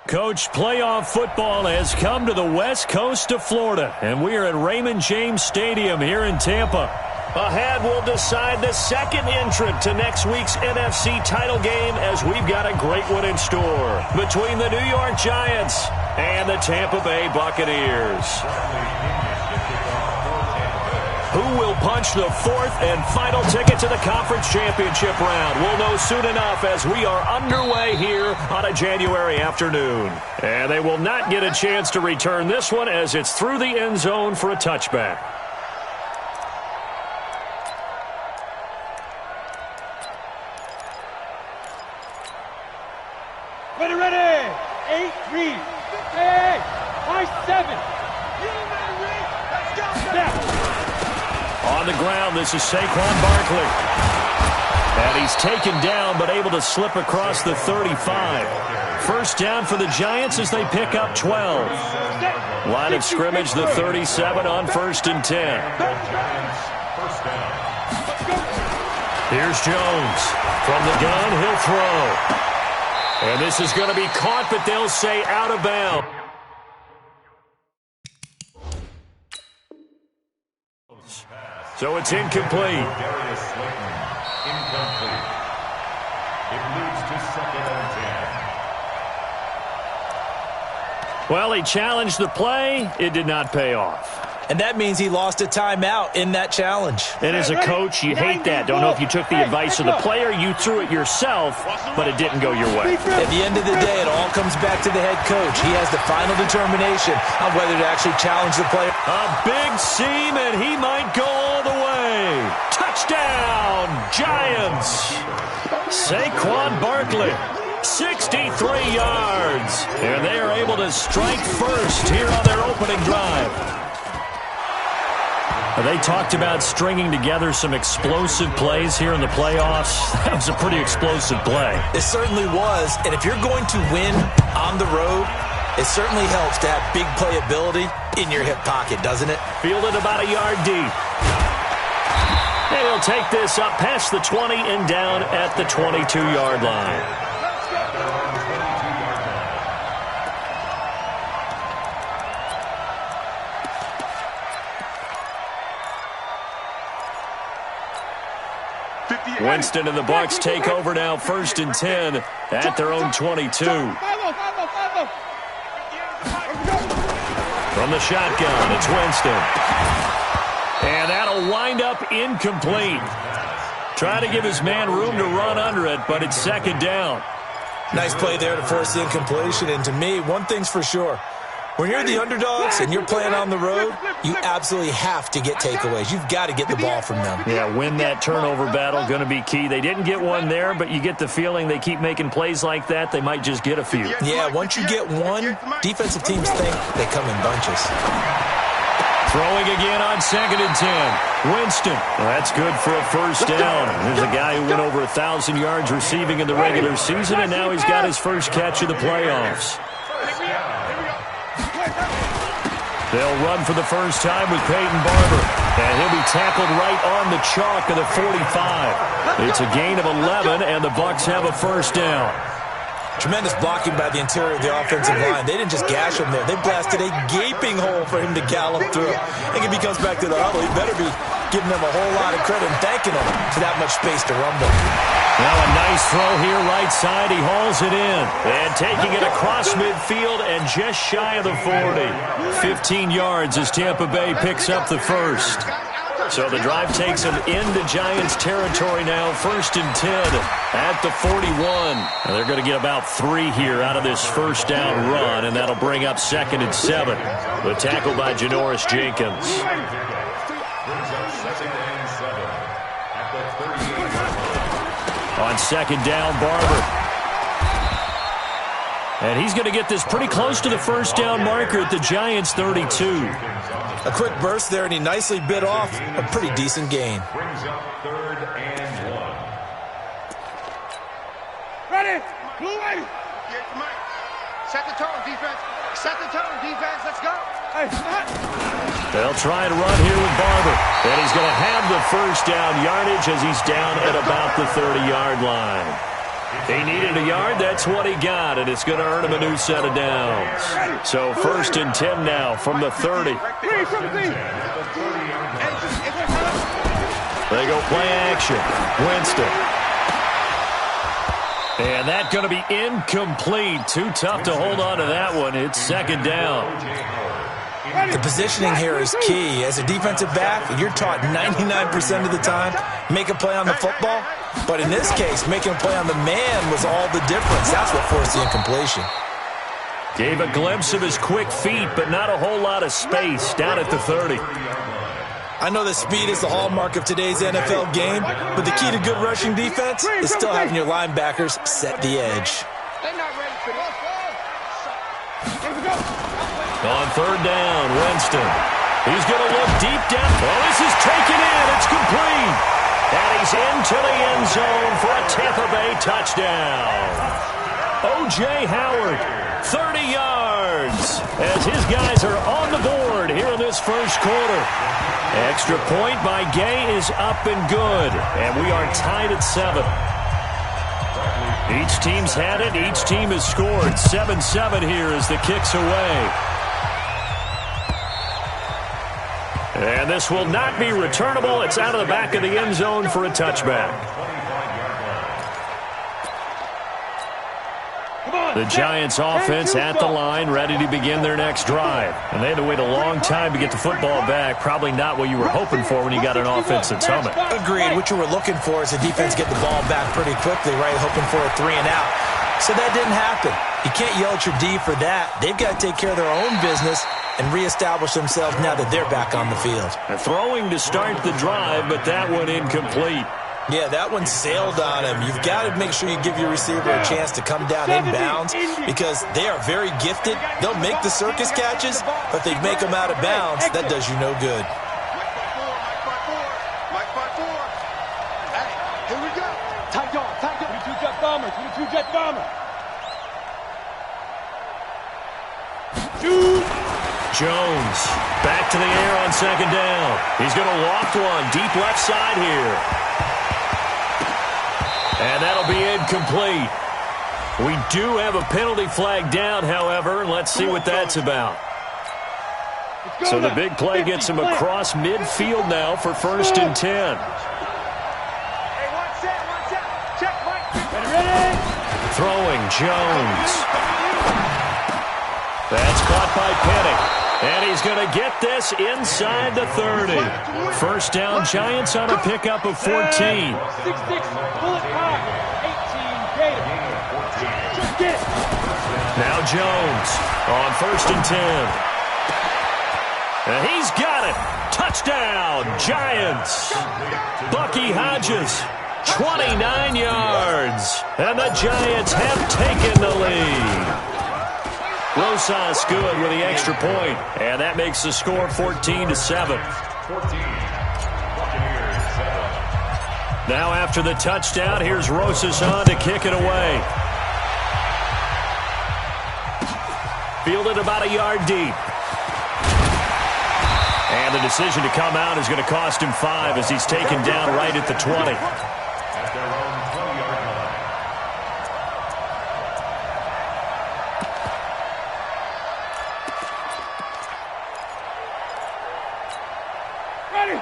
Coach, playoff football has come to the west coast of Florida, and we are at Raymond James Stadium here in Tampa. Ahead, we'll decide the second entrant to next week's NFC title game, as we've got a great one in store between the New York Giants and the Tampa Bay Buccaneers. Who will punch the fourth and final ticket to the conference championship round? We'll know soon enough as we are underway here on a January afternoon. And they will not get a chance to return this one, as it's through the end zone for a touchback. Ready. 8-3. Hey, 5-7. On the ground, this is Saquon Barkley. And he's taken down, but able to slip across the 35. First down for the Giants as they pick up 12. Line of scrimmage, the 37 on 1st and 10. Here's Jones. From the gun, he'll throw. And this is going to be caught, but they'll say out of bounds. So it's incomplete. Incomplete. It leads to 2nd and 10. Well, he challenged the play. It did not pay off. And that means he lost a timeout in that challenge. And as a coach, you hate that. Don't know if you took the advice of the player, you threw it yourself, but it didn't go your way. At the end of the day, it all comes back to the head coach. He has the final determination on whether to actually challenge the player. A big seam, and he might go all the way. Touchdown, Giants. Saquon Barkley, 63 yards. And they are able to strike first here on their opening drive. They talked about stringing together some explosive plays here in the playoffs. That was a pretty explosive play. It certainly was. And if you're going to win on the road, it certainly helps to have big playability in your hip pocket, doesn't it? Fielded about a yard deep. And he'll take this up past the 20 and down at the 22-yard line. Winston and the Bucs take over now, 1st and 10 at their own 22. From the shotgun, it's Winston. And that'll wind up incomplete. Try to give his man room to run under it, but it's 2nd down. Nice play there to force the incompletion. And to me, one thing's for sure. When you're the underdogs and you're playing on the road, you absolutely have to get takeaways. You've got to get the ball from them. Yeah, win that turnover battle, going to be key. They didn't get one there, but you get the feeling they keep making plays like that, they might just get a few. Yeah, once you get one, defensive teams think they come in bunches. Throwing again on 2nd and 10. Winston. Well, that's good for a first down. There's a guy who went over 1,000 yards receiving in the regular season, and now he's got his first catch of the playoffs. They'll run for the first time with Peyton Barber. And he'll be tackled right on the chalk of the 45. It's a gain of 11, and the Bucs have a first down. Tremendous blocking by the interior of the offensive line. They didn't just gash him there. They blasted a gaping hole for him to gallop through. I think if he comes back to the huddle, he better be giving them a whole lot of credit and thanking them for that much space to rumble. Now a nice throw here right side. He hauls it in. And taking it across midfield and just shy of the 40. 15 yards as Tampa Bay picks up the first. So the drive takes them into Giants territory now, 1st and 10 at the 41. And they're going to get about 3 here out of this first down run, and that'll bring up 2nd and 7. The tackle by Janoris Jenkins. On 2nd down, Barber. And he's going to get this pretty close to the first down marker at the Giants' 32. A quick burst there, and he nicely bit off a pretty decent gain. Brings up 3rd and 1. Ready. Blue way. Set the tone, defense. Set the tone, defense. Let's go. Hey, they'll try and run here with Barber. And he's going to have the first down yardage as he's down at about the 30-yard line. He needed a yard. That's what he got, and it's going to earn him a new set of downs. So 1st and 10 now from the 30. They go play action. Winston. And that's going to be incomplete. Too tough to hold on to that one. It's 2nd down. The positioning here is key. As a defensive back, you're taught 99% of the time, make a play on the football. But in this case, making a play on the man was all the difference. That's what forced the incompletion. Gave a glimpse of his quick feet, but not a whole lot of space down at the 30. I know that speed is the hallmark of today's NFL game, but the key to good rushing defense is still having your linebackers set the edge. They're not ready for this. On 3rd down, Winston. He's going to look deep down. Oh, this is taken in. It's complete. And he's into the end zone for a Tampa Bay touchdown. O.J. Howard, 30 yards, as his guys are on the board here in this 1st quarter. Extra point by Gay is up and good, and we are tied at 7. Each team's had it. Each team has scored. 7-7 here as the kick's away. And this will not be returnable. It's out of the back of the end zone for a touchback. The Giants offense at the line, ready to begin their next drive. And they had to wait a long time to get the football back. Probably not what you were hoping for when you got an offense that's humming. Agreed. What you were looking for is the defense get the ball back pretty quickly, right? Hoping for a 3 and out. So that didn't happen. You can't yell at your D for that. They've got to take care of their own business and reestablish themselves now that they're back on the field. Throwing to start the drive, but that one incomplete. Yeah, that one sailed on him. You've got to make sure you give your receiver a chance to come down inbounds because they are very gifted. They'll make the circus catches, but they make them out of bounds. That does you no good. Mike 5-4. Hey, here we go. Tight dog, tight dog. 22 jet bomber, 22 jet bomber. Shoot. Jones back to the air on 2nd down. He's going to loft one deep left side here. And that'll be incomplete. We do have a penalty flag down, however, and let's see what that's about. So the big play gets him across midfield now for 1st and 10. Hey, one set. Check, Mike. Ready? Throwing, Jones. That's caught by Penny. And he's going to get this inside the 30. 1st down, Giants on a pickup of 14. 6-6, bullet high. 18, Gator. Just get it. Now Jones on 1st and 10. And he's got it. Touchdown, Giants. Bucky Hodges, 29 yards. And the Giants have taken the lead. Rosas good with the extra point, and that makes the score 14-7. Now after the touchdown, here's Rosas on to kick it away. Fielded about a yard deep. And the decision to come out is going to cost him 5 as he's taken down right at the 20.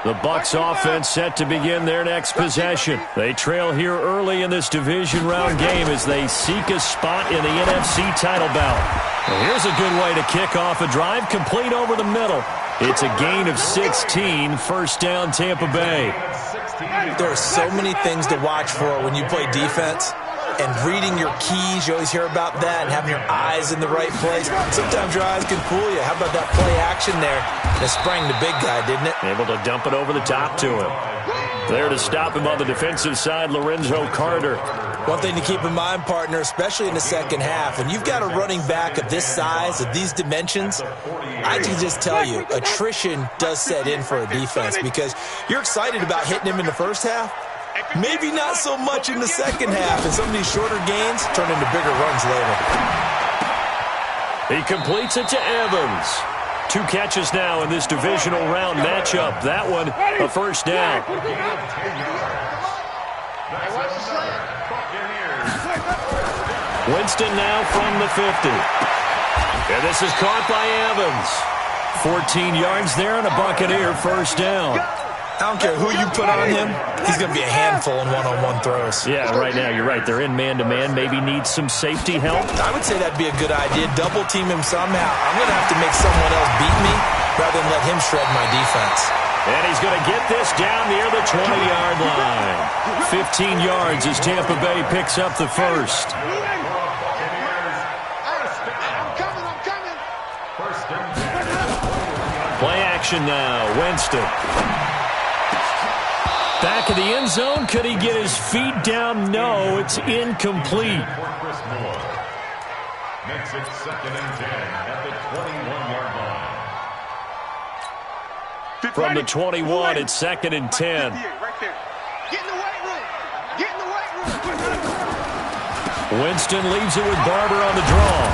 The Bucs offense set to begin their next possession. They trail here early in this division round game as they seek a spot in the NFC title bout. Well, here's a good way to kick off a drive, complete over the middle. It's a gain of 16, 1st down Tampa Bay. There are so many things to watch for when you play defense. And reading your keys, you always hear about that, and having your eyes in the right place. Sometimes your eyes can fool you. How about that play action there? It sprang the big guy, didn't it? Able to dump it over the top to him. There to stop him on the defensive side, Lorenzo Carter. One thing to keep in mind, partner, especially in the second half, when you've got a running back of this size, of these dimensions, I can just tell you, attrition does set in for a defense because you're excited about hitting him in the first half. Maybe not so much in the second half, and some of these shorter gains turn into bigger runs later. He completes it to Evans. 2 catches now in this divisional round matchup. That one, a 1st down. Hey, watch the slant. Winston now from the 50. And this is caught by Evans. 14 yards there and a Buccaneer first down. I don't care who you put on him. He's going to be a handful in one-on-one throws. Yeah, right now, you're right. They're in man-to-man. Maybe needs some safety help. I would say that'd be a good idea. Double team him somehow. I'm going to have to make someone else beat me rather than let him shred my defense. And he's going to get this down near the 20-yard line. 15 yards as Tampa Bay picks up the first. Play action now. Winston. Back of the end zone. Could he get his feet down? No, it's incomplete. Makes it 2nd and 10 at the 21-yard line. From the 21, it's 2nd and 10. Right there. Get in the weight room. Get in the weight room. Winston leaves it with Barber on the draw.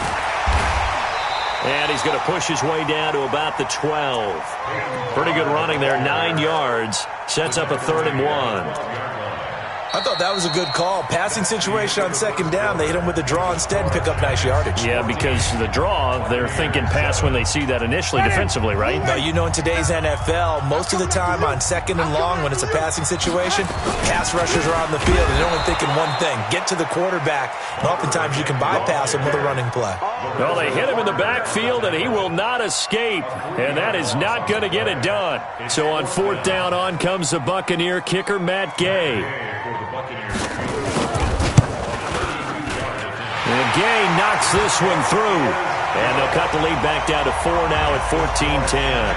And he's going to push his way down to about the 12. Pretty good running there, 9 yards. Sets up a 3rd and 1. I thought that was a good call. Passing situation on 2nd down. They hit him with the draw instead and pick up nice yardage. Yeah, because the draw, they're thinking pass when they see that initially defensively, right? Now, you know, in today's NFL, most of the time on 2nd and long, when it's a passing situation, pass rushers are on the field, and they're only thinking one thing, get to the quarterback. And oftentimes you can bypass him with a running play. Well, they hit him in the backfield, and he will not escape. And that is not going to get it done. So on 4th down, on comes the Buccaneer kicker, Matt Gay. And Gay knocks this one through. And they'll cut the lead back down to 4 now at 14-10.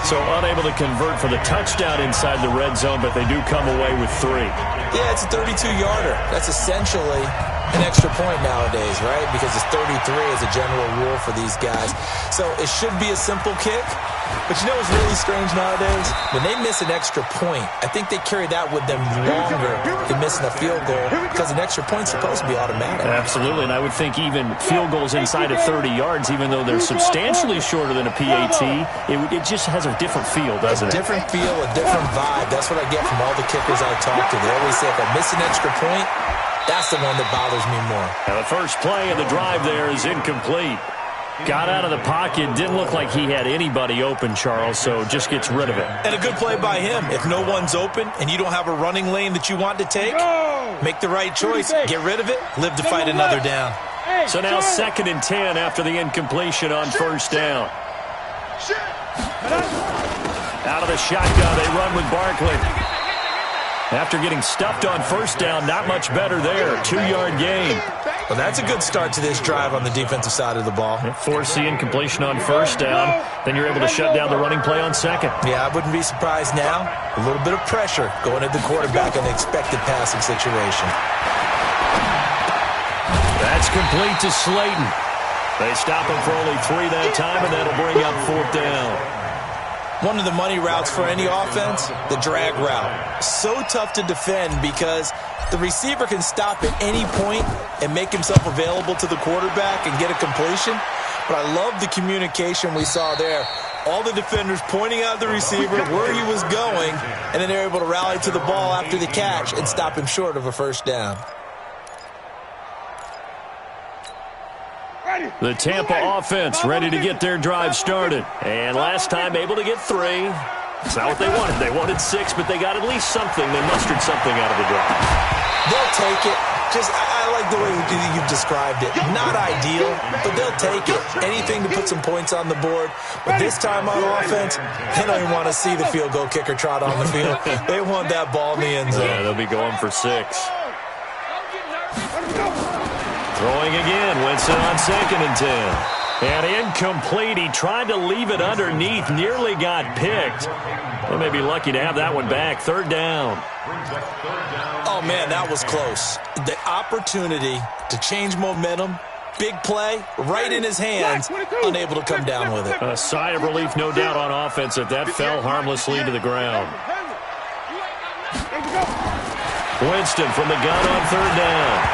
So unable to convert for the touchdown inside the red zone, but they do come away with 3. Yeah, it's a 32-yarder. That's essentially an extra point nowadays, right? Because it's 33 as a general rule for these guys. So it should be a simple kick. But you know what's really strange nowadays? When they miss an extra point, I think they carry that with them longer than missing a field goal because an extra point's supposed to be automatic. Absolutely, and I would think even field goals inside of 30 yards, even though they're substantially shorter than a PAT, it just has a different feel, doesn't it? A different feel, a different vibe. That's what I get from all the kickers I talk to. They always say if I miss an extra point, that's the one that bothers me more. Now the first play of the drive there is incomplete. Got out of the pocket, didn't look like he had anybody open, Charles, so just gets rid of it. And a good play by him. If no one's open and you don't have a running lane that you want to take, make the right choice, get rid of it, live to fight another down. So now 2nd and 10 after the incompletion on 1st down. Out of the shotgun, they run with Barkley. After getting stuffed on 1st down, not much better there. 2-yard gain. Well, that's a good start to this drive on the defensive side of the ball. Force the incompletion on 1st down. Then you're able to shut down the running play on 2nd. Yeah, I wouldn't be surprised now. A little bit of pressure going at the quarterback in the expected passing situation. That's complete to Slayton. They stop him for only 3 that time, and that'll bring up 4th down. One of the money routes for any offense, the drag route. So tough to defend because the receiver can stop at any point and make himself available to the quarterback and get a completion. But I love the communication we saw there. All the defenders pointing out the receiver where he was going, and then they're able to rally to the ball after the catch and stop him short of a 1st down. The Tampa offense ready to get their drive started. And last time able to get 3. It's not what they wanted. They wanted 6, but they got at least something. They mustered something out of the drive. They'll take it. I like the way you've described it. Not ideal, but they'll take it. Anything to put some points on the board. But this time on offense, they don't even want to see the field goal kicker trot on the field. They want that ball in the end zone. Yeah, they'll be going for 6. Throwing again, Winston on 2nd and 10. And incomplete. He tried to leave it underneath, nearly got picked. They may be lucky to have that one back. 3rd down. Oh, man, that was close. The opportunity to change momentum, big play, right in his hands, unable to come down with it. A sigh of relief, no doubt, on offense if that fell harmlessly to the ground. Winston from the gun on 3rd down.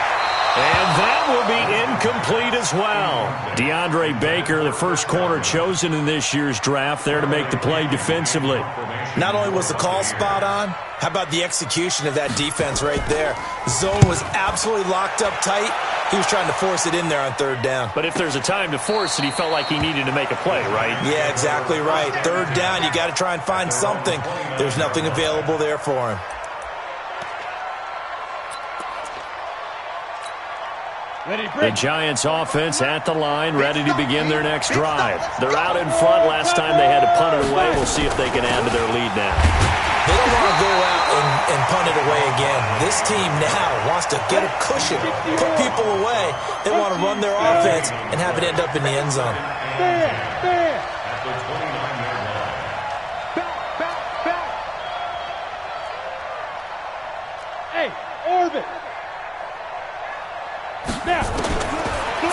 And that will be incomplete as well. DeAndre Baker, the first corner chosen in this year's draft, there to make the play defensively. Not only was the call spot on, how about the execution of that defense right there? Zone was absolutely locked up tight, He was trying to force it in there on third down. But if there's a time to force it, he felt like he needed to make a play, right? Yeah, exactly right. Third down, you got to try and find something. There's nothing available there for him. The Giants offense at the line, ready to begin their next drive. They're out in front. Last time they had to punt it away. We'll see if they can add to their lead now. They don't want to go out and punt it away again. This team now wants to get a cushion, put people away. They want to run their offense and have it end up in the end zone. At the 29-yard line. Back. Hey, Orbit.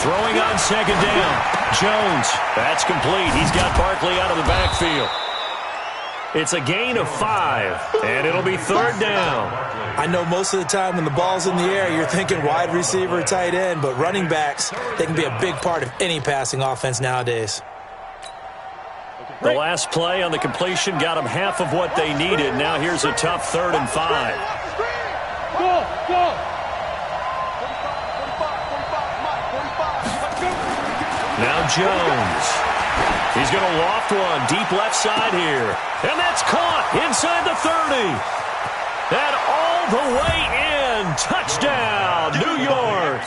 Throwing on second down. Jones. That's complete. He's got Barkley out of the backfield. It's a gain of 5, and it'll be third down. I know most of the time when the ball's in the air, you're thinking wide receiver, tight end, but running backs, they can be a big part of any passing offense nowadays. The last play on the completion got them half of what they needed. Now here's a tough 3rd and 5. Go. Now Jones. He's going to loft one deep left side here. And that's caught inside the 30. And all the way in. Touchdown, New York.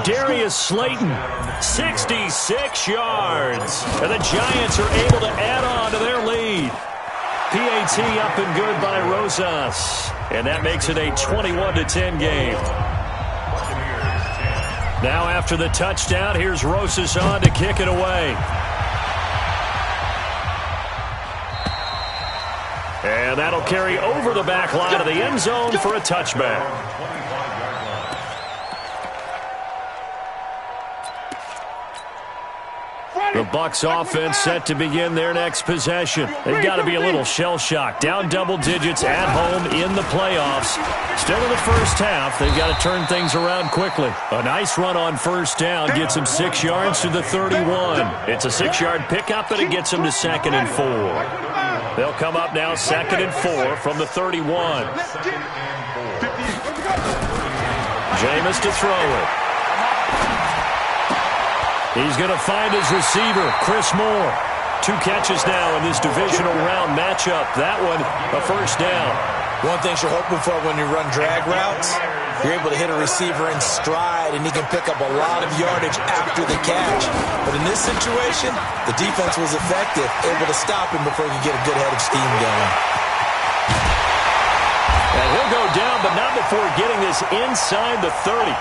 Darius Slayton, 66 yards. And the Giants are able to add on to their lead. PAT up and good by Rosas. And that makes it a 21-10 game. Now after the touchdown, here's Rosas on to kick it away. And that'll carry over the back line of the end zone for a touchback. The Bucs offense set to begin their next possession. They've got to be a little shell-shocked. Down double digits at home in the playoffs. Still in the first half. They've got to turn things around quickly. A nice run on first down gets them 6 yards to the 31. It's a 6-yard pickup, and it gets them to 2nd and 4. They'll come up now 2nd and 4 from the 31. Jameis to throw it. He's going to find his receiver, Chris Moore. 2 catches now in this divisional round matchup. That one, a first down. One thing you're hoping for when you run drag routes, you're able to hit a receiver in stride, and he can pick up a lot of yardage after the catch. But in this situation, the defense was effective, able to stop him before he could get a good head of steam going. And he'll go down, but not before getting this inside the 30.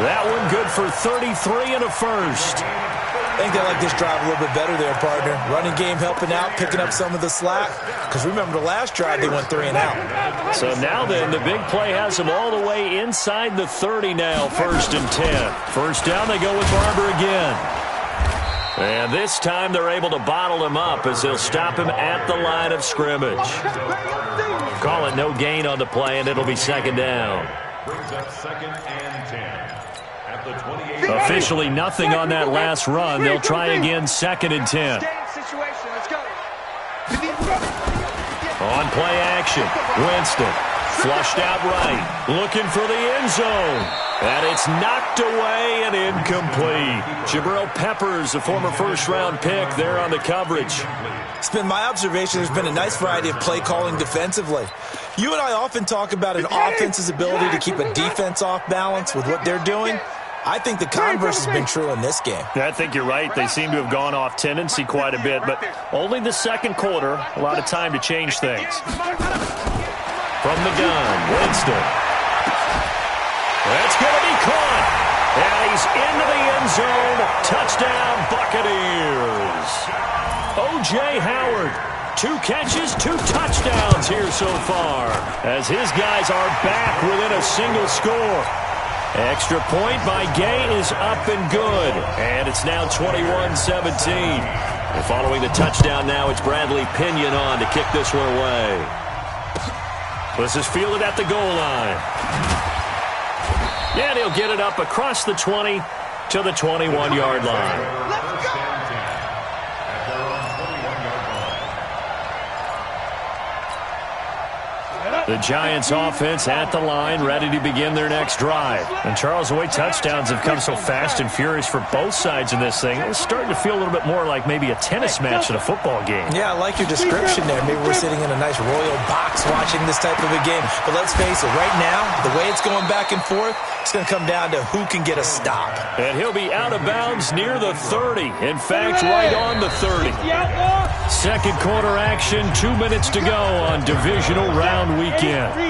That one good for 33 and a first. I think they like this drive a little bit better there, partner. Running game helping out, picking up some of the slack. Because remember the last drive, they went 3 and out. So now then, the big play has them all the way inside the 30 now, 1st and 10. First down, they go with Barber again. And this time they're able to bottle him up as they'll stop him at the line of scrimmage. Call it no gain on the play, and it'll be 2nd down. Brings up 2nd and 10. At the 28. Officially nothing on that last run. They'll try again 2nd and 10. On play action, Winston flushed out right, looking for the end zone. And it's knocked away and incomplete. Jabril Peppers, a former first-round pick, there on the coverage. It's been my observation there's been a nice variety of play calling defensively. You and I often talk about an offense's ability to keep a defense off balance with what they're doing. I think the converse has been true in this game. I think you're right. They seem to have gone off tendency quite a bit, but only the second quarter, a lot of time to change things. From the gun, Winston. That's going to be caught. And he's into the end zone. Touchdown, Buccaneers. O.J. Howard, 2 catches, 2 touchdowns here so far, as his guys are back within a single score. Extra point by Gay is up and good, and it's now 21-17. And following the touchdown now, it's Bradley Pinion on to kick this one away. This is fielded at the goal line. And he'll get it up across the 20 to the 21-yard line. The Giants offense at the line, ready to begin their next drive. And Charles, the way touchdowns have come so fast and furious for both sides in this thing, it's starting to feel a little bit more like maybe a tennis match at a football game. Yeah, I like your description there. Maybe we're sitting in a nice royal box watching this type of a game. But let's face it, right now, the way it's going back and forth, it's going to come down to who can get a stop. And he'll be out of bounds near the 30. In fact, right on the 30. Second quarter action, 2 minutes to go on divisional round weekend.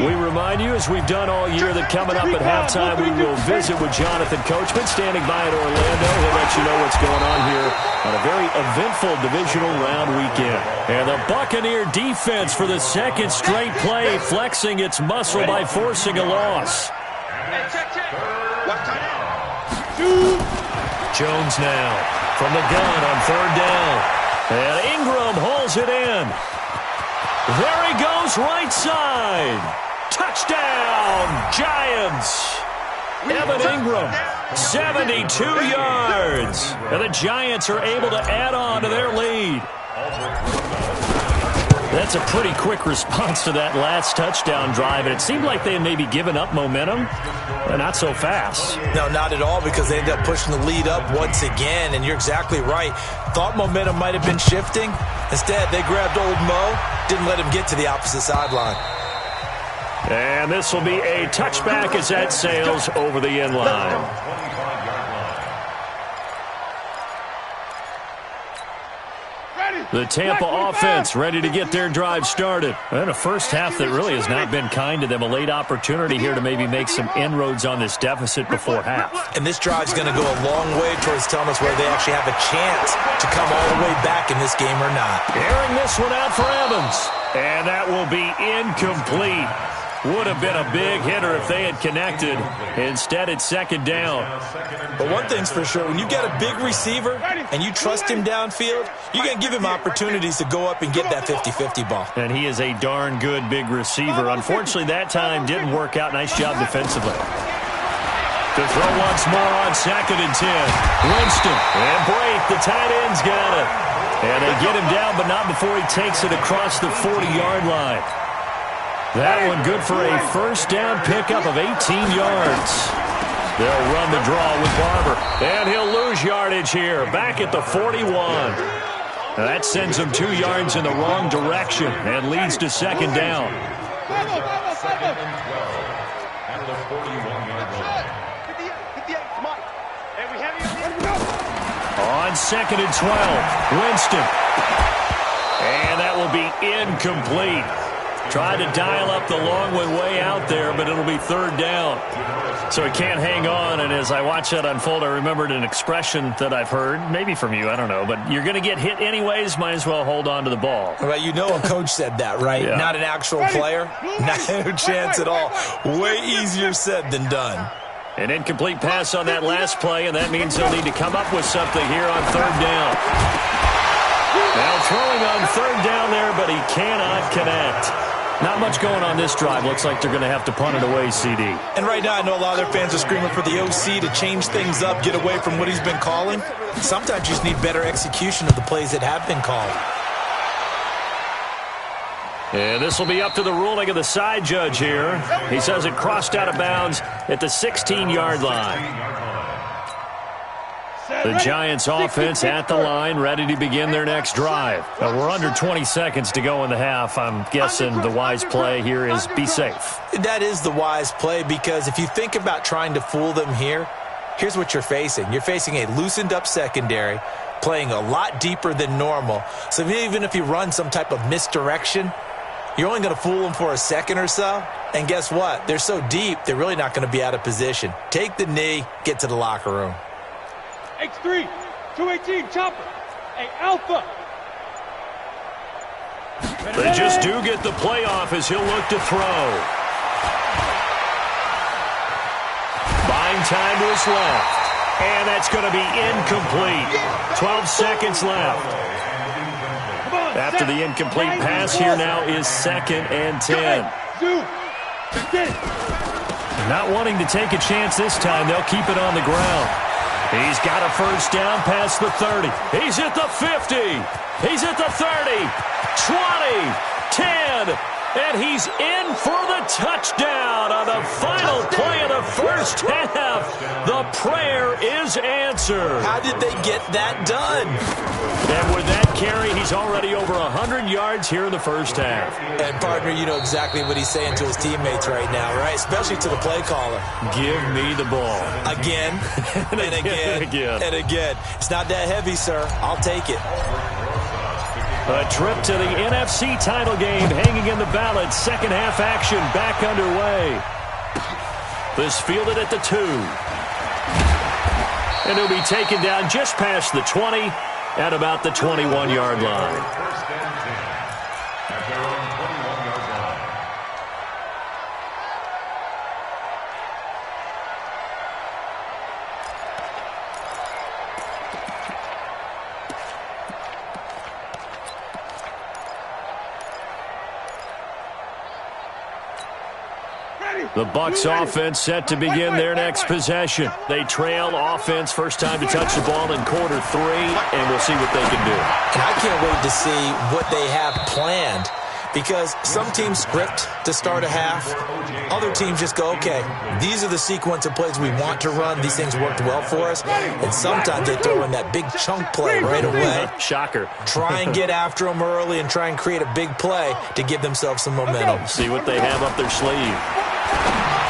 We remind you, as we've done all year, that coming up at halftime, we will visit with Jonathan Coachman, standing by in Orlando. He'll let you know what's going on here on a very eventful divisional round weekend. And the Buccaneer defense for the second straight play, flexing its muscle by forcing a loss. Jones now from the gun on third down. And Ingram hauls it in. There he goes, right side. Touchdown, Giants. Evan Ingram, 72 yards. And the Giants are able to add on to their lead. That's a pretty quick response to that last touchdown drive. And it seemed like they had maybe given up momentum. But not so fast. No, not at all, because they ended up pushing the lead up once again. And you're exactly right. Thought momentum might have been shifting. Instead, they grabbed old Mo, didn't let him get to the opposite sideline. And this will be a touchback as that sails over the end line. The Tampa offense ready to get their drive started. And a first half that really has not been kind to them. A late opportunity here to maybe make some inroads on this deficit before half. And this drive's going to go a long way towards telling us whether they actually have a chance to come all the way back in this game or not. Airing this one out for Evans. And that will be incomplete. Would have been a big hitter if they had connected. Instead, it's second down. But one thing's for sure, when you get a big receiver and you trust him downfield, you're going to give him opportunities to go up and get that 50-50 ball. And he is a darn good big receiver. Unfortunately, that time didn't work out. Nice job defensively. To throw once more on second and 10. Winston and Brake, the tight end's got it. And they get him down, but not before he takes it across the 40-yard line. That one good for a first down pickup of 18 yards. They'll run the draw with Barber. And he'll lose yardage here, back at the 41. That sends him 2 yards in the wrong direction and leads to second down. On second and 12, Winston. And that will be incomplete. Tried to dial up the long one way out there, but it'll be third down. So he can't hang on, and as I watch that unfold, I remembered an expression that I've heard, maybe from you, I don't know, but you're going to get hit anyways, might as well hold on to the ball. Well, you know a coach said that, right? Yeah. Not an actual player. No chance at all. Way easier said than done. An incomplete pass on that last play, and that means they'll need to come up with something here on third down. Now throwing on third down there, but he cannot connect. Not much going on this drive. Looks like they're going to have to punt it away, CD. And right now, I know a lot of their fans are screaming for the OC to change things up, get away from what he's been calling. Sometimes you just need better execution of the plays that have been called. And this will be up to the ruling of the side judge here. He says it crossed out of bounds at the 16-yard line. The Giants offense at the line, ready to begin their next drive. We're under 20 seconds to go in the half. I'm guessing the wise play here is be safe. That is the wise play, because if you think about trying to fool them here, here's what you're facing. You're facing a loosened up secondary, playing a lot deeper than normal. So even if you run some type of misdirection, you're only going to fool them for a second or so. And guess what? They're so deep, they're really not going to be out of position. Take the knee, get to the locker room. X3, 218, chopper, hey, Alpha. They just do get the playoff as he'll look to throw. Buying time to his left. And that's going to be incomplete. 12 seconds left. After the incomplete pass, here now is second and 10. Not wanting to take a chance this time, they'll keep it on the ground. He's got a first down past the 30. He's at the 50. He's at the 30. 20. 10. And he's in for the touchdown on the final play of the first half. The prayer is answered. How did they get that done? And with that carry, he's already over 100 yards here in the first half. And, partner, you know exactly what he's saying to his teammates right now, right? Especially to the play caller. Give me the ball. Again, and again, and again. It's not that heavy, sir. I'll take it. A trip to the NFC title game hanging in the balance. Second half action back underway. This fielded at the 2. And he'll be taken down just past the 20 at about the 21-yard line. First and 10 at their own 21-yard line. The Bucs offense set to begin their next possession. They trail offense, first time to touch the ball in quarter 3, and we'll see what they can do. And I can't wait to see what they have planned, because some teams script to start a half. Other teams just go, okay, these are the sequence of plays we want to run. These things worked well for us. And sometimes they throw in that big chunk play right away. Shocker. Try and get after them early and try and create a big play to give themselves some momentum. See what they have up their sleeve.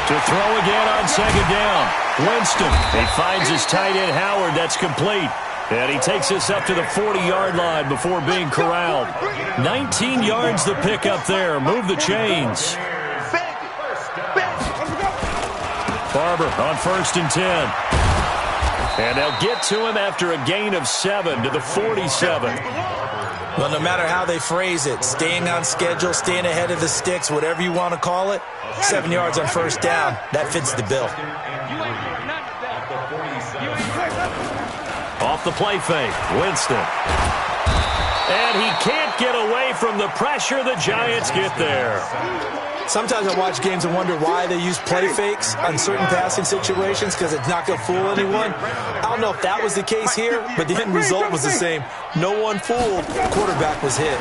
To throw again on second down. Winston. He finds his tight end Howard. That's complete. And he takes us up to the 40-yard line before being corralled. 19 yards the pick up there. Move the chains. Barber on 1st and 10. And they'll get to him after a gain of 7 to the 47. Well, no matter how they phrase it, staying on schedule, staying ahead of the sticks, whatever you want to call it, 7 yards on first down, that fits the bill. Off the play fake, Winston. And he can't get away from the pressure. The Giants get there. Sometimes I watch games and wonder why they use play fakes on certain passing situations, because it's not going to fool anyone. I don't know if that was the case here, but the end result was the same. No one fooled. Quarterback was hit.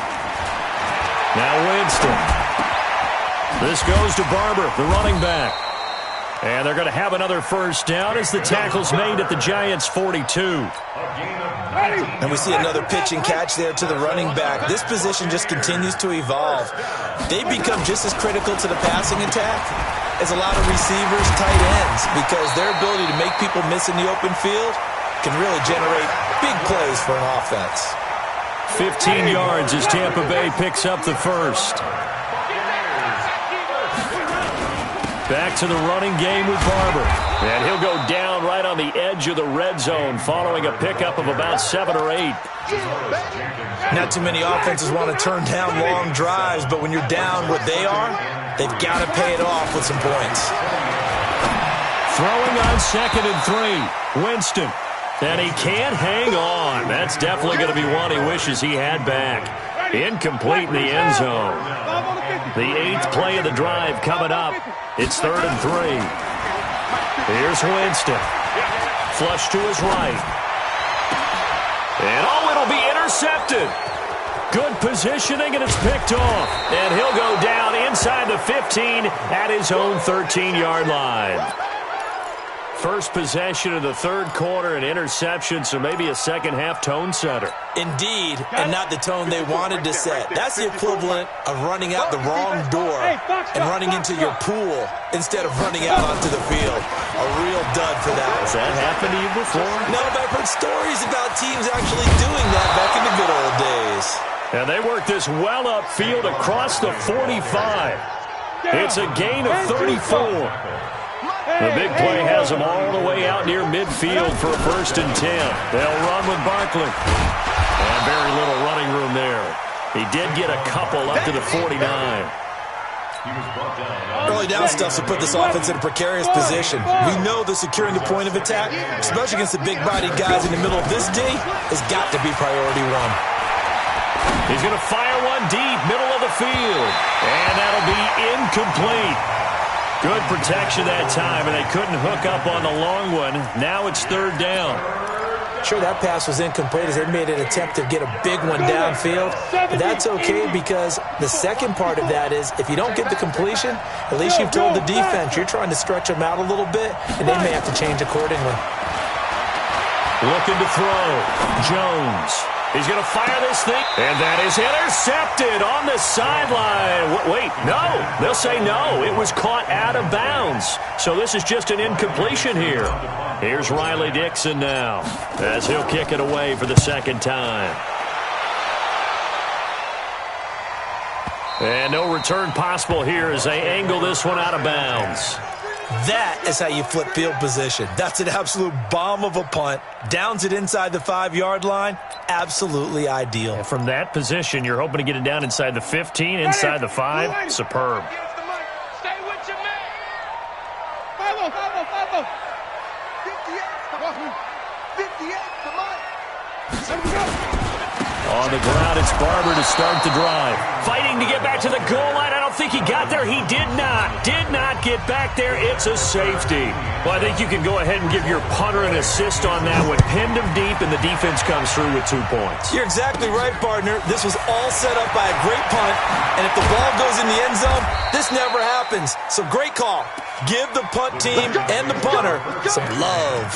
Now Winston. This goes to Barber, the running back. And they're going to have another first down as the tackle's made at the Giants' 42. And we see another pitch and catch there to the running back. This position just continues to evolve. They become just as critical to the passing attack as a lot of receivers, tight ends, because their ability to make people miss in the open field can really generate big plays for an offense. 15 yards as Tampa Bay picks up the first. Back to the running game with Barber. And he'll go down right on the edge of the red zone following a pickup of about 7 or 8. Not too many offenses want to turn down long drives, but when you're down what they are, they've got to pay it off with some points. Throwing on 2nd and 3. Winston. And he can't hang on. That's definitely going to be one he wishes he had back. Incomplete in the end zone. The 8th play of the drive coming up. It's 3rd and 3. Here's Winston. Flush to his right. And it'll be intercepted. Good positioning, and it's picked off. And he'll go down inside the 15 at his own 13-yard line. First possession of the 3rd quarter, an interception, so maybe a second-half tone setter. Indeed, and not the tone they wanted to set. That's the equivalent of running out the wrong door and running into your pool instead of running out onto the field. A real dud for that. Has that happened to you before? No, but I've heard stories about teams actually doing that back in the good old days. And they work this well upfield across the 45. It's a gain of 34. The big play has them all the way out near midfield for a 1st and 10. They'll run with Barkley. And very little running room there. He did get a couple up to the 49. Early down stuff to put this offense in a precarious position. We know that securing the point of attack, especially against the big-bodied guys in the middle of this D, has got to be priority 1. He's going to fire one deep, middle of the field. And that'll be incomplete. Good protection that time, and they couldn't hook up on the long one. Now it's 3rd down. Sure, that pass was incomplete as they made an attempt to get a big one downfield. But that's okay because the second part of that is if you don't get the completion, at least you've told the defense you're trying to stretch them out a little bit, and they may have to change accordingly. Looking to throw. Jones. He's going to fire this thing. And that is intercepted on the sideline. Wait, no. They'll say no. It was caught out of bounds. So this is just an incompletion here. Here's Riley Dixon now as he'll kick it away for the second time. And no return possible here as they angle this one out of bounds. That is how you flip field position. That's an absolute bomb of a punt. Downs it inside the 5-yard line. Absolutely ideal. And from that position, you're hoping to get it down inside the 15, inside the 5. Superb. Stay with your man. Follow. 58, come on. On the ground, it's Barber to start the drive. Fighting to get back to the goal line. I don't think he got there. He did not. Did not get back there. It's a safety. Well, I think you can go ahead and give your punter an assist on that one. Pinned him deep, and the defense comes through with 2 points. You're exactly right, partner. This was all set up by a great punt, and if the ball goes in the end zone, this never happens. So great call. Give the punt team and the punter some love.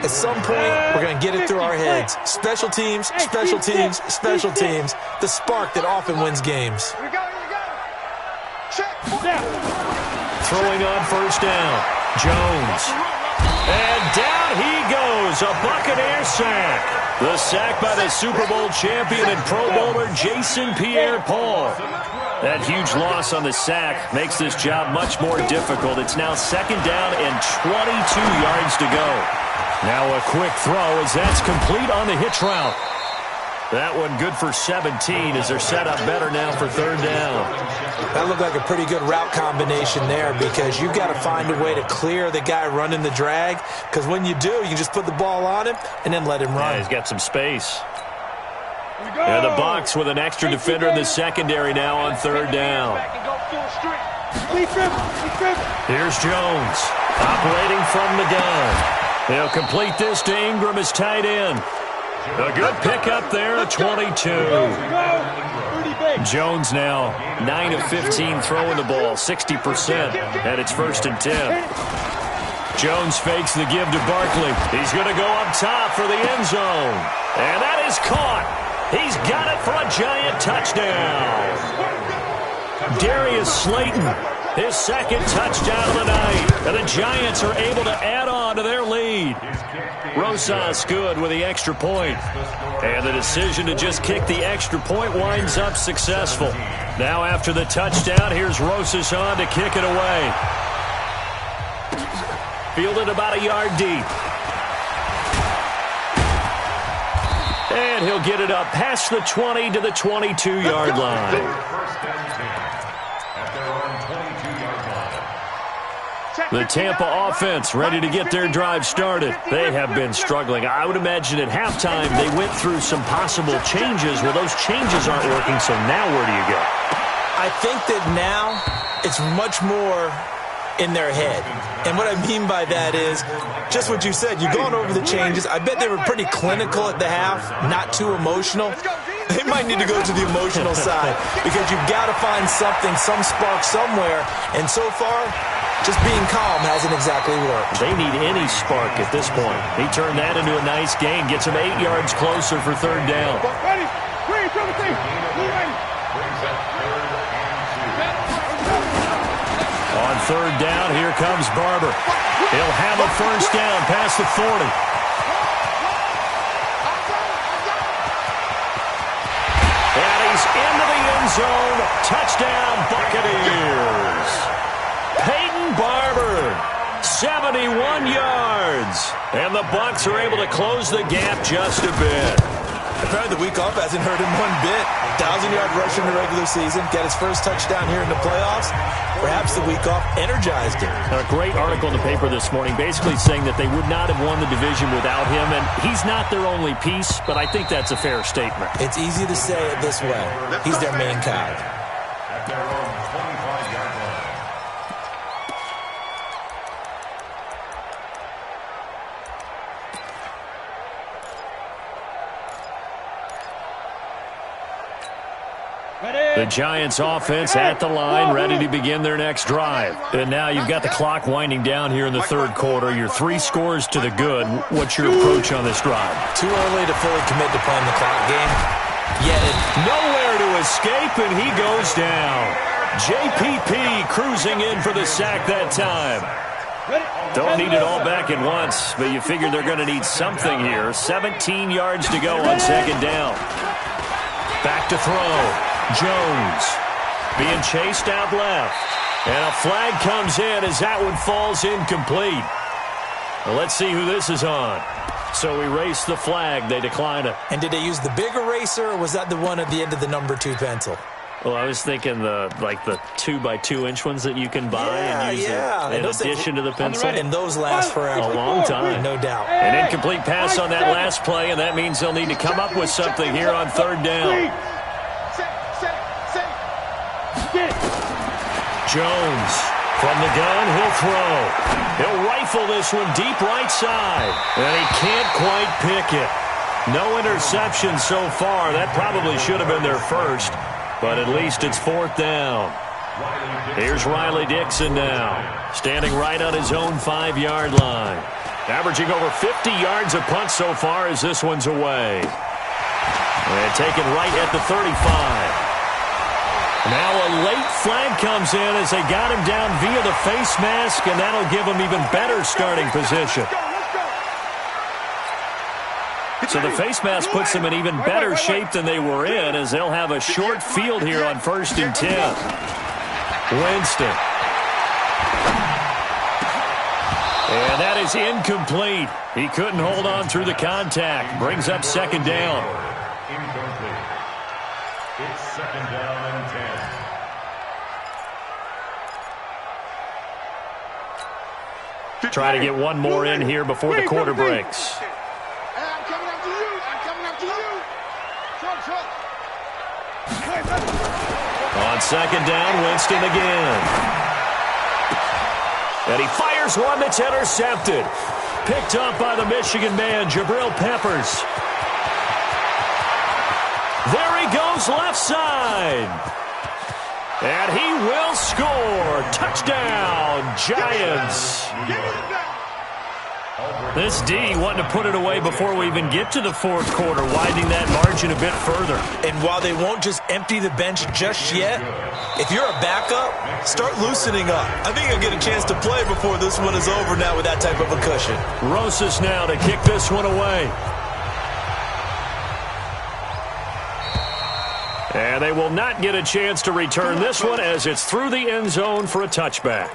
At some point, we're going to get it through our heads. Special teams, special teams, special teams. The spark that often wins games. Here we go. Check. Throwing on first down. Jones. And down he goes. A Buccaneer sack. The sack by the Super Bowl champion and Pro Bowler Jason Pierre-Paul. That huge loss on the sack makes this job much more difficult. It's now second down and 22 yards to go. Now a quick throw as that's complete on the hitch route. That one good for 17 as they're set up better now for third down. That looked like a pretty good route combination there because you've got to find a way to clear the guy running the drag because when you do, you just put the ball on him and then let him run. Yeah, he's got some space. And the Bucs with an extra defender in the secondary now on third down. Here's Jones operating from the gun. He'll complete this to Ingram as tight end. A good pickup there at 22. Jones now 9 of 15 throwing the ball, 60%, and it's 1st and 10. Jones fakes the give to Barkley. He's going to go up top for the end zone. And that is caught. He's got it for a giant touchdown. Darius Slayton, his second touchdown of the night. And the Giants are able to add on to their lead. Rosas good with the extra point. And the decision to just kick the extra point winds up successful. Now after the touchdown, here's Rosas on to kick it away. Fielded about a yard deep. And he'll get it up past the 20 to the 22-yard line. The Tampa offense ready to get their drive started. They have been struggling. I would imagine at halftime they went through some possible changes. Well, those changes aren't working, so now where do you go? I think that now it's much more in their head. And what I mean by that is just what you said. You're going over the changes. I bet they were pretty clinical at the half, not too emotional. They might need to go to the emotional side because you've got to find something, some spark somewhere. And so far, just being calm hasn't exactly worked. They need any spark at this point. He turned that into a nice gain, gets him 8 yards closer for third down. Ready? On third down, here comes Barber. He'll have a first down past the 40. And he's into the end zone. Touchdown, Buccaneers. Peyton Barber, 71 yards. And the Bucs are able to close the gap just a bit. Apparently the week off hasn't hurt him one bit. 1,000-yard rush in the regular season. Got his first touchdown here in the playoffs. Perhaps the week off energized him. A great article in the paper this morning basically saying that they would not have won the division without him. And he's not their only piece, but I think that's a fair statement. It's easy to say it this way. He's their main guy. At their own 25-yard line. The Giants offense at the line, ready to begin their next drive. And now you've got the clock winding down here in the third quarter. You're 3 scores to the good. What's your approach on this drive? Too early to fully commit to playing the clock game. Nowhere to escape, and he goes down. JPP cruising in for the sack that time. Don't need it all back at once, but you figure they're going to need something here. 17 yards to go on second down. Back to throw. Jones being chased out left. And a flag comes in as that one falls incomplete. Well, let's see who this is on. So erase the flag. They decline it. And did they use the big eraser, or was that the one at the end of the number 2 pencil? Well, I was thinking the 2x2-inch ones that you can buy and use in addition to the pencil. And those last forever. A long time. No doubt. An incomplete pass on that last play, and that means they'll need to come up with something here on third down. Jones from the gun, he'll throw. He'll rifle this one deep right side, and he can't quite pick it. No interceptions so far. That probably should have been their first, but at least it's fourth down. Here's Riley Dixon now, standing right on his own 5-yard line. Averaging over 50 yards a punt so far as this one's away. And taken right at the 35. Now a late flag comes in as they got him down via the face mask, and that'll give him even better starting position. So the face mask puts them in even better shape than they were in, as they'll have a short field here on 1st and 10. Winston. And that is incomplete. He couldn't hold on through the contact. Brings up second down. Incomplete. It's second down and 10. Try to get one more in here before the quarter breaks. I'm coming after you. I'm coming after you. On second down, Winston again. And he fires one that's intercepted. Picked up by the Michigan man, Jabril Peppers. There he goes left side. And he will score. Touchdown, Giants. This D wanting to put it away before we even get to the fourth quarter, widening that margin a bit further. And while they won't just empty the bench just yet, if you're a backup, start loosening up. I think you'll get a chance to play before this one is over now with that type of a cushion. Rosas now to kick this one away. And they will not get a chance to return this one as it's through the end zone for a touchback.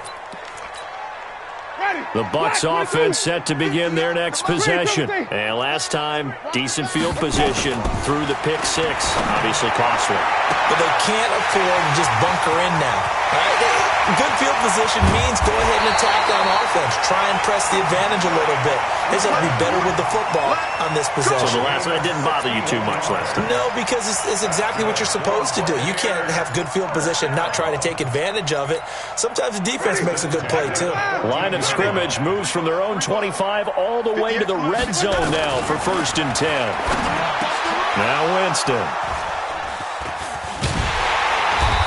The Bucs offense set to begin their next possession. And last time, decent field position through the pick six. Obviously costly. But they can't afford to just bunker in now. Right? Good field position means go ahead and attack on offense. Try and press the advantage a little bit. They just have to be better with the football on this possession. So the last one, it didn't bother you too much last time? No, because it's exactly what you're supposed to do. You can't have good field position, not try to take advantage of it. Sometimes the defense makes a good play, too. Line of scrimmage moves from their own 25 all the way to the red zone now for 1st and 10. Now Winston.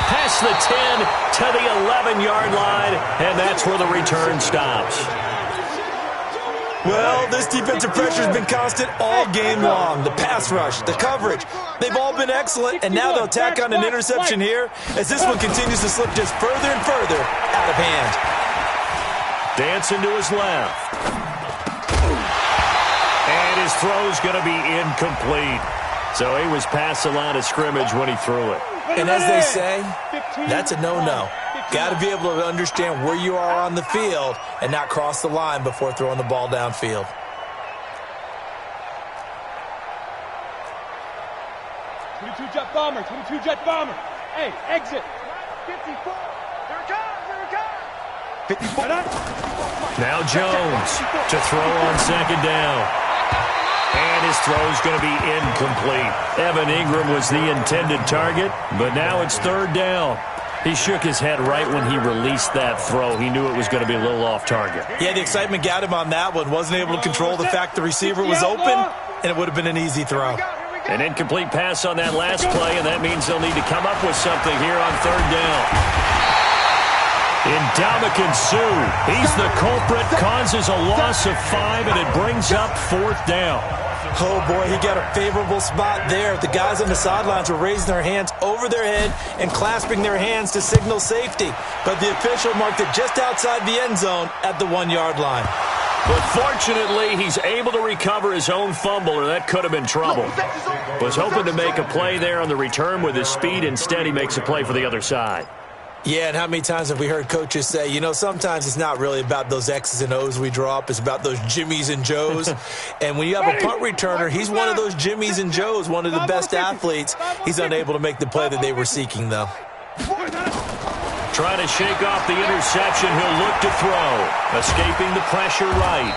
Past the 10 to the 11-yard line, and that's where the return stops. Well, this defensive pressure has been constant all game long. The pass rush, the coverage, they've all been excellent, and now they'll tack on an interception here as this one continues to slip just further and further out of hand. Dancing to his left. And his throw's going to be incomplete. So he was past the line of scrimmage when he threw it. And as they say, that's a no-no. Got to be able to understand where you are on the field and not cross the line before throwing the ball downfield. Jet bomber, 22 jet bomber. Hey, exit. 54. Here it comes. Here it comes. 54. Now Jones to throw on second down. And his throw's going to be incomplete. Evan Ingram was the intended target, but now it's third down. He shook his head right when he released that throw. He knew it was going to be a little off target. Yeah, the excitement got him on that one. Wasn't able to control the fact the receiver was open, and it would have been an easy throw. An incomplete pass on that last play, and that means they'll need to come up with something here on third down. Ndamukong Suh, he's the culprit, causes a loss of 5, and it brings up fourth down. Oh, boy, he got a favorable spot there. The guys on the sidelines were raising their hands over their head and clasping their hands to signal safety. But the official marked it just outside the end zone at the 1-yard line. But fortunately, he's able to recover his own fumble, or that could have been trouble. Was hoping to make a play there on the return with his speed. Instead, he makes a play for the other side. Yeah, and how many times have we heard coaches say, you know, sometimes it's not really about those X's and O's we draw up. It's about those Jimmies and Joes. And when you have a punt returner, he's one of those Jimmies and Joes, one of the best athletes. He's unable to make the play that they were seeking, though. Trying to shake off the interception. He'll look to throw. Escaping the pressure right.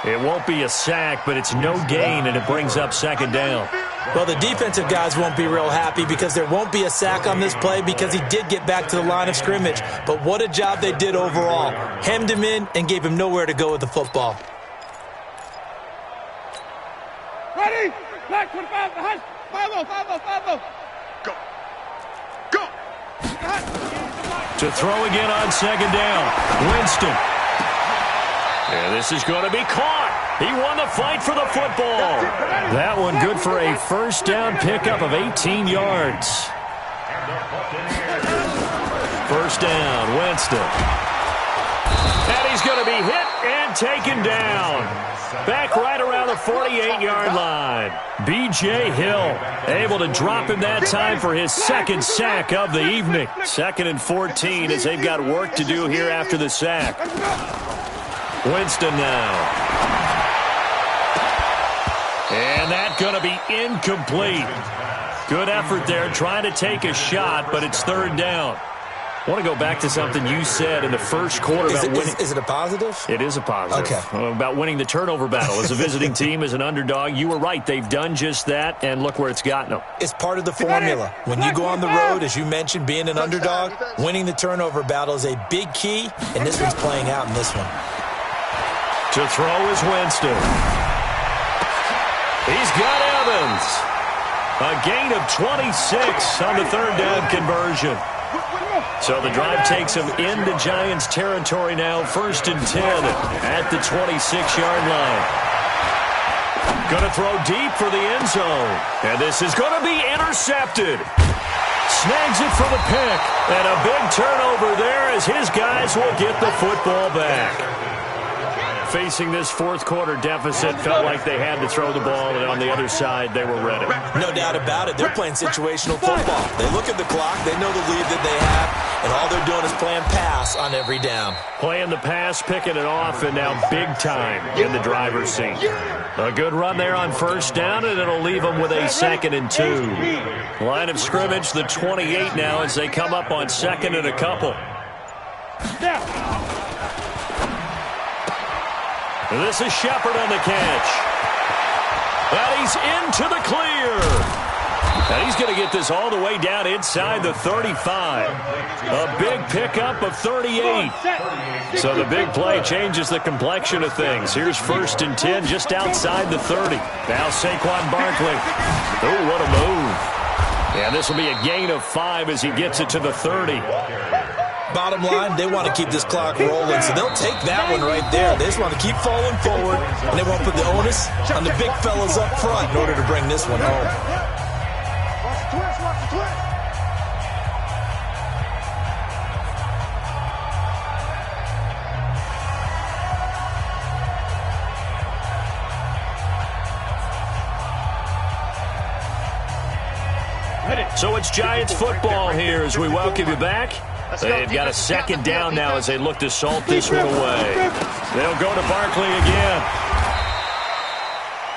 It won't be a sack, but it's no gain, and it brings up second down. Well, the defensive guys won't be real happy because there won't be a sack on this play because he did get back to the line of scrimmage. But what a job they did overall. Hemmed him in and gave him nowhere to go with the football. Ready? Back 25, the hush. 5-0, 5-0, 5-0. Go. Go. To throw again on second down. Winston. And this is going to be caught. He won the fight for the football. That one good for a first down pickup of 18 yards. First down, Winston. And he's going to be hit and taken down. Back right around the 48-yard line. B.J. Hill able to drop him that time for his second sack of the evening. 2nd and 14 as they've got work to do here after the sack. Winston now. And that's going to be incomplete. Good effort there trying to take a shot, but it's third down. I want to go back to something you said in the first quarter about winning. Is it a positive? It is a positive. Okay. About winning the turnover battle as a visiting team, as an underdog. You were right. They've done just that, and look where it's gotten them. It's part of the formula. When you go on the road, as you mentioned, being an underdog, winning the turnover battle is a big key, and this one's playing out in this one. To throw is Winston. He's got Evans. A gain of 26 on the third down conversion. So the drive takes him into Giants territory now. 1st and 10 at the 26-yard line. Going to throw deep for the end zone. And this is going to be intercepted. Snags it for the pick. And a big turnover there as his guys will get the football back. Facing this fourth quarter deficit, felt like they had to throw the ball, and on the other side, they were ready. No doubt about it. They're playing situational football. They look at the clock, they know the lead that they have, and all they're doing is playing pass on every down. Playing the pass, picking it off, and now big time in the driver's seat. A good run there on first down, and it'll leave them with a 2nd and 2. Line of scrimmage, the 28 now as they come up on 2nd and a couple. This is Shepard on the catch. And he's into the clear. And he's going to get this all the way down inside the 35. A big pickup of 38. So the big play changes the complexion of things. Here's 1st and 10 just outside the 30. Now Saquon Barkley. Oh, what a move. And this will be a gain of 5 as he gets it to the 30. Bottom line, they want to keep this clock rolling, so they'll take that one right there. They just want to keep falling forward, and they want to put the onus on the big fellas up front in order to bring this one home. So it's Giants football here as we welcome you back. They've got a 2nd down now as they look to salt this one away. They'll go to Barkley again.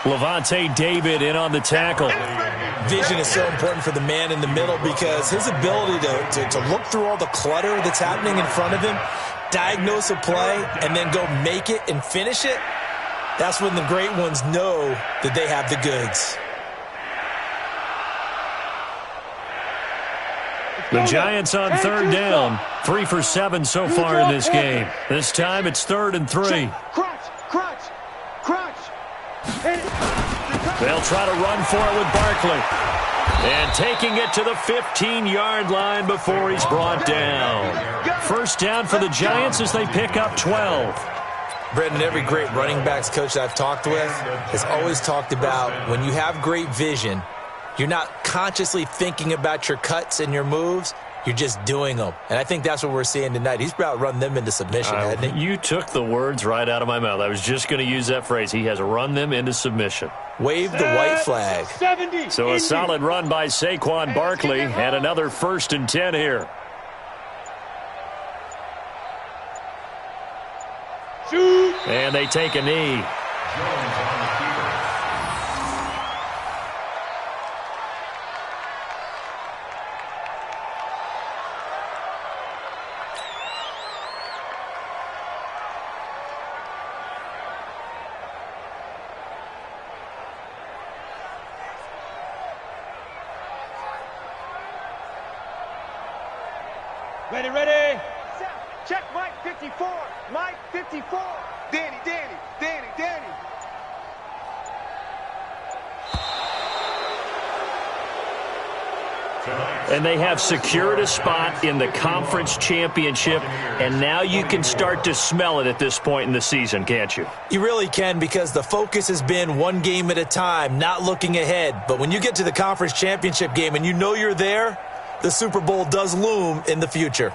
Levante David in on the tackle. Vision is so important for the man in the middle because his ability to look through all the clutter that's happening in front of him, diagnose a play, and then go make it and finish it, that's when the great ones know that they have the goods. The Giants on 3rd down. 3 for 7 so far in this game. This time it's 3rd and 3. Crunch. Hit it. They'll try to run for it with Barkley. And taking it to the 15-yard line before he's brought down. First down for the Giants as they pick up 12. Brendan, every great running backs coach I've talked with has always talked about when you have great vision, you're not consciously thinking about your cuts and your moves. You're just doing them. And I think that's what we're seeing tonight. He's about run them into submission, hasn't he? You took the words right out of my mouth. I was just going to use that phrase. He has run them into submission. Wave the white flag. 70. So a solid run by Saquon Barkley and another 1st and 10 here. Shoot. And they take a knee. Ready, ready. Check Mike 54. Mike 54. Danny. And they have secured a spot in the conference championship, and now you can start to smell it at this point in the season, can't you? You really can, because the focus has been one game at a time, not looking ahead. But when you get to the conference championship game and you know you're there, the Super Bowl does loom in the future.